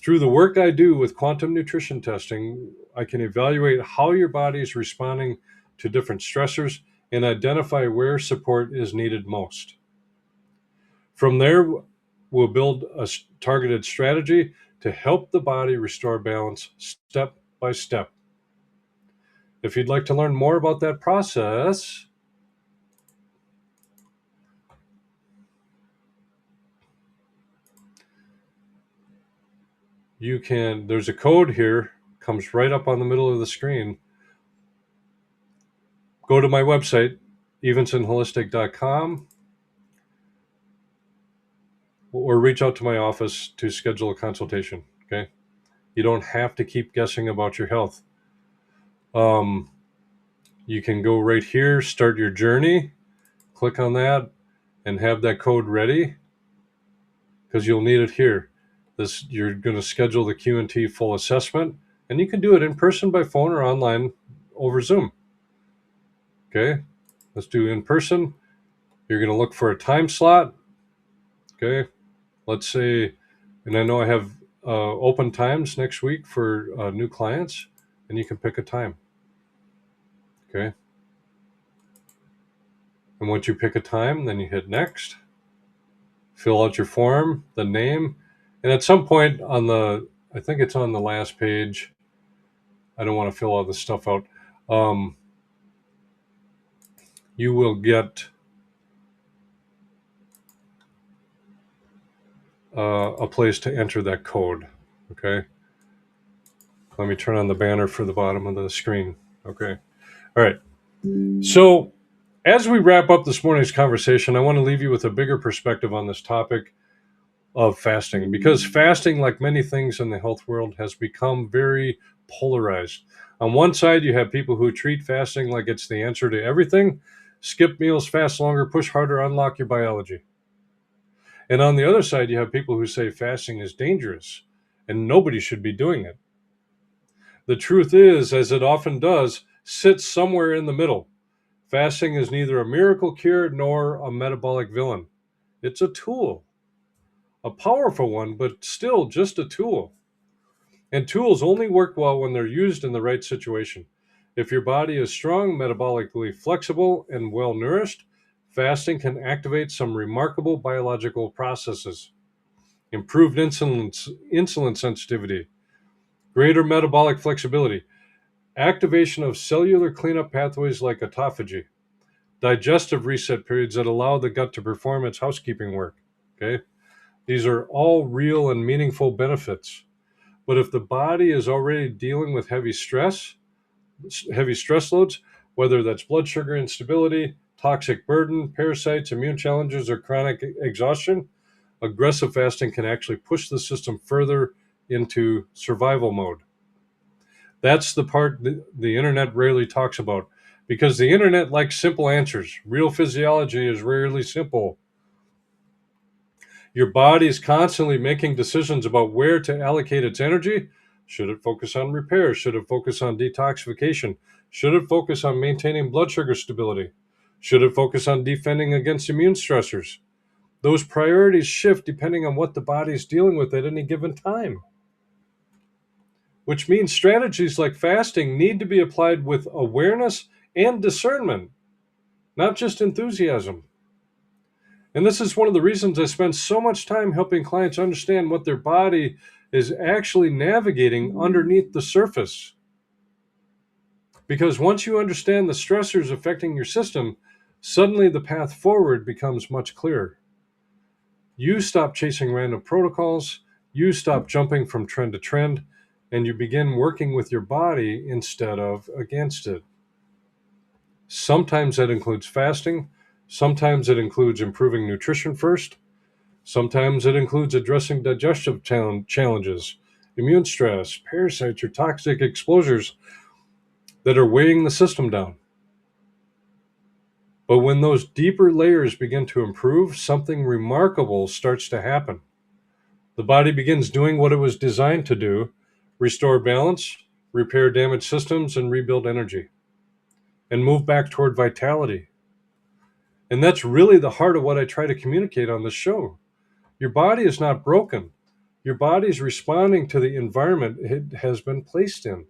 Through the work I do with quantum nutrition testing, I can evaluate how your body is responding to different stressors and identify where support is needed most. From there, we'll build a targeted strategy to help the body restore balance step by step. If you'd like to learn more about that process, there's a code here, comes right up on the middle of the screen. Go to my website, evensonholistic.com, or reach out to my office to schedule a consultation. Okay. You don't have to keep guessing about your health. You can go right here, start your journey, click on that, and have that code ready, because you'll need it here. You're going to schedule the Q&T full assessment, and you can do it in person, by phone, or online over Zoom. Okay, let's do in person. You're going to look for a time slot. Okay, let's say, and I know I have open times next week for new clients, and you can pick a time. Okay, and once you pick a time, then you hit next, fill out your form, the name, and at some point I think it's on the last page. I don't want to fill all this stuff out. You will get a place to enter that code. Okay. Let me turn on the banner for the bottom of the screen. Okay. All right. So, as we wrap up this morning's conversation, I want to leave you with a bigger perspective on this topic of fasting, because fasting, like many things in the health world, has become very polarized. On one side, you have people who treat fasting like it's the answer to everything: skip meals, fast longer, push harder, unlock your biology. And on the other side, you have people who say fasting is dangerous and nobody should be doing it. The truth is, as it often does, sits somewhere in the middle. Fasting is neither a miracle cure nor a metabolic villain. It's a tool, a powerful one, but still just a tool. And tools only work well when they're used in the right situation. If your body is strong, metabolically flexible, and well nourished, fasting can activate some remarkable biological processes: improved insulin sensitivity, greater metabolic flexibility, activation of cellular cleanup pathways like autophagy, digestive reset periods that allow the gut to perform its housekeeping work. Okay? These are all real and meaningful benefits. But if the body is already dealing with heavy stress loads, whether that's blood sugar instability, toxic burden, parasites, immune challenges, or chronic exhaustion, aggressive fasting can actually push the system further into survival mode. That's the part the internet rarely talks about, because the internet likes simple answers. Real physiology is rarely simple. Your body is constantly making decisions about where to allocate its energy. Should it focus on repair? Should it focus on detoxification? Should it focus on maintaining blood sugar stability? Should it focus on defending against immune stressors? Those priorities shift depending on what the body is dealing with at any given time, which means strategies like fasting need to be applied with awareness and discernment, not just enthusiasm. And this is one of the reasons I spend so much time helping clients understand what their body is actually navigating underneath the surface. Because once you understand the stressors affecting your system, suddenly the path forward becomes much clearer. You stop chasing random protocols, you stop jumping from trend to trend, and you begin working with your body instead of against it. Sometimes that includes fasting. Sometimes it includes improving nutrition first. Sometimes it includes addressing digestive challenges, immune stress, parasites, or toxic exposures that are weighing the system down. But when those deeper layers begin to improve, something remarkable starts to happen. The body begins doing what it was designed to do: restore balance, repair damaged systems, and rebuild energy, and move back toward vitality. And that's really the heart of what I try to communicate on this show. Your body is not broken. Your body's responding to the environment it has been placed in.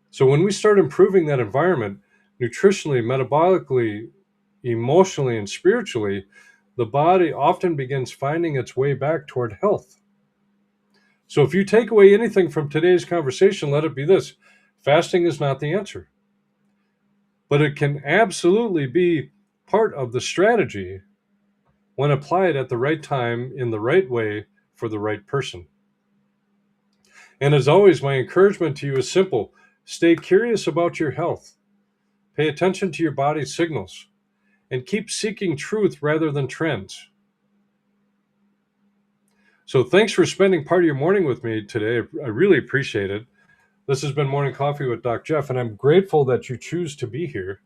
So when we start improving that environment, nutritionally, metabolically, emotionally, and spiritually, the body often begins finding its way back toward health. So if you take away anything from today's conversation, let it be this: fasting is not the answer, but it can absolutely be part of the strategy when applied at the right time, in the right way, for the right person. And as always, my encouragement to you is simple: stay curious about your health, pay attention to your body's signals, and keep seeking truth rather than trends. So thanks for spending part of your morning with me today. I really appreciate it. This has been Morning Coffee with Doc Jeff, and I'm grateful that you choose to be here.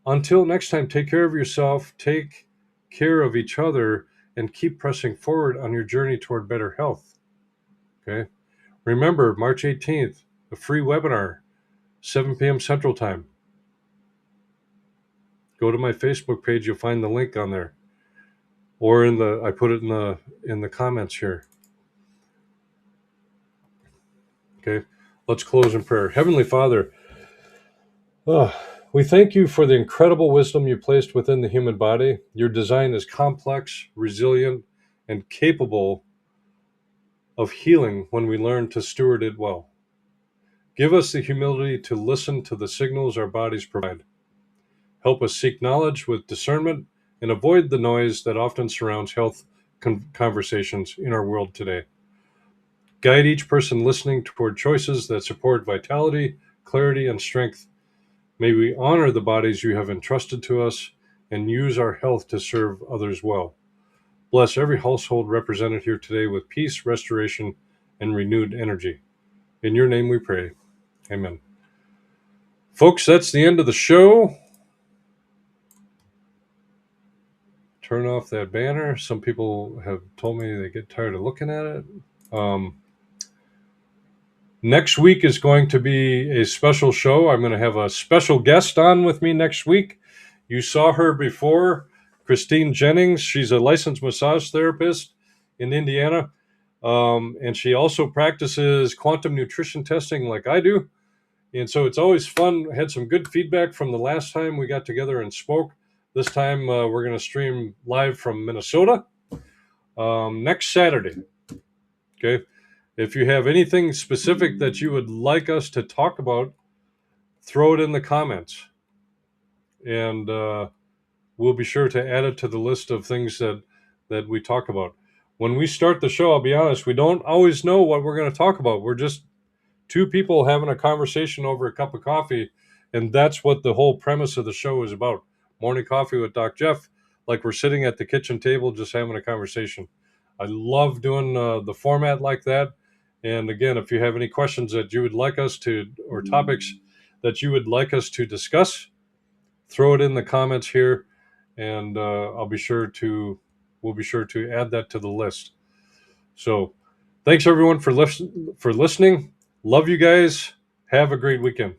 Until next time, take care of yourself, take care of each other, and keep pressing forward on your journey toward better health. Okay? Remember, March 18th, a free webinar, 7 p.m. Central Time. Go to my Facebook page, you'll find the link on there. Or I put it in the comments here. Okay? Let's close in prayer. Heavenly Father, we thank you for the incredible wisdom you placed within the human body. Your design is complex, resilient, and capable of healing when we learn to steward it well. Give us the humility to listen to the signals our bodies provide. Help us seek knowledge with discernment and avoid the noise that often surrounds health conversations in our world today. Guide each person listening toward choices that support vitality, clarity, and strength. May we honor the bodies you have entrusted to us and use our health to serve others well. Bless every household represented here today with peace, restoration, and renewed energy. In your name we pray. Amen. Folks, that's the end of the show. Turn off that banner. Some people have told me they get tired of looking at it. Next week is going to be a special show. I'm going to have a special guest on with me next week. You saw her before, Christine Jennings. She's a licensed massage therapist in Indiana. And she also practices quantum nutrition testing like I do. And so it's always fun. I had some good feedback from the last time we got together and spoke. This time we're going to stream live from Minnesota next Saturday. Okay. If you have anything specific that you would like us to talk about, throw it in the comments. And we'll be sure to add it to the list of things that we talk about. When we start the show, I'll be honest, we don't always know what we're going to talk about. We're just two people having a conversation over a cup of coffee, and that's what the whole premise of the show is about. Morning Coffee with Doc Jeff, like we're sitting at the kitchen table just having a conversation. I love doing the format like that. And again, if you have any questions that you would like us to, or topics that you would like us to discuss, throw it in the comments here, and we'll be sure to add that to the list. So thanks everyone for listening. Love you guys. Have a great weekend.